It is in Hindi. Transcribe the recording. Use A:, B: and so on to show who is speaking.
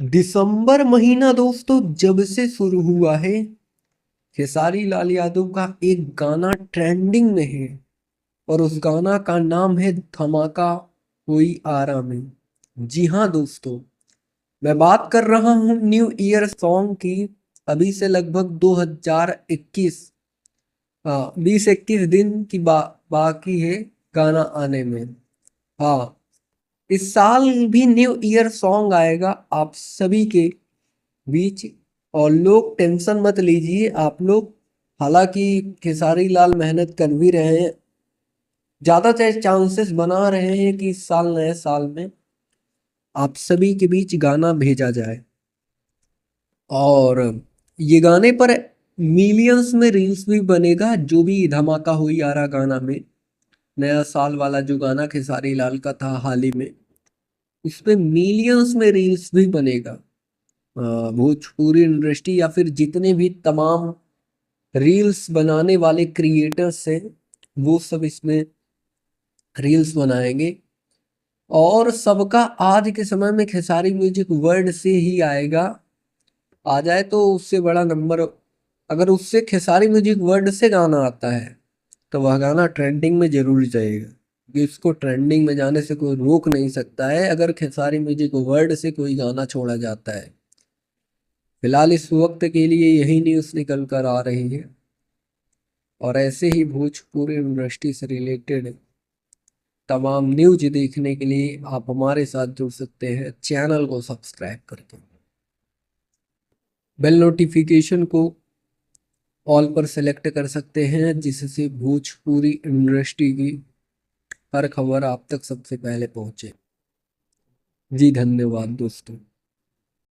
A: दिसंबर महीना दोस्तों जब से शुरू हुआ है, खेसारी लाल यादव का एक गाना ट्रेंडिंग में है। और उस गाना का नाम है धमाका कोई आरा में। जी हाँ दोस्तों, मैं बात कर रहा हूँ न्यू ईयर सॉन्ग की। अभी से लगभग 2021 20-21 दिन की बाकी है गाना आने में। हाँ, इस साल भी न्यू ईयर सॉन्ग आएगा आप सभी के बीच। और लोग टेंशन मत लीजिए आप लोग। हालांकि खेसारी लाल मेहनत कर भी रहे हैं, ज्यादा चांसेस बना रहे हैं कि इस साल नए साल में आप सभी के बीच गाना भेजा जाए। और ये गाने पर मिलियंस में रील्स भी बनेगा। जो भी धमाका हुई आ रहा गाना में, नया साल वाला जो गाना खेसारी लाल का था हाल ही में, उस पे मिलियंस में रील्स भी बनेगा। भोजपुरी इंडस्ट्री या फिर जितने भी तमाम रील्स बनाने वाले क्रिएटर्स हैं, वो सब इसमें रील्स बनाएंगे। और सबका आज के समय में खेसारी म्यूजिक वर्ल्ड से ही आएगा। आ जाए तो उससे बड़ा नंबर, अगर उससे खेसारी म्यूजिक वर्ल्ड से गाना आता है तो वह गाना ट्रेंडिंग में जरूर जाएगा, क्योंकि इसको ट्रेंडिंग में जाने से कोई रोक नहीं सकता है अगर खेसारी म्यूजिक वर्ल्ड से कोई गाना छोड़ा जाता है। फिलहाल इस वक्त के लिए यही न्यूज़ निकल कर आ रही है। और ऐसे ही भोजपुरी इंडस्ट्री से रिलेटेड तमाम न्यूज देखने के लिए आप हमारे साथ जुड़ सकते हैं चैनल को सब्सक्राइब करके। बेल नोटिफिकेशन को ऑल पर सेलेक्ट कर सकते हैं, जिससे भोजपुरी इंडस्ट्री की हर खबर आप तक सबसे पहले पहुंचे। जी धन्यवाद दोस्तों।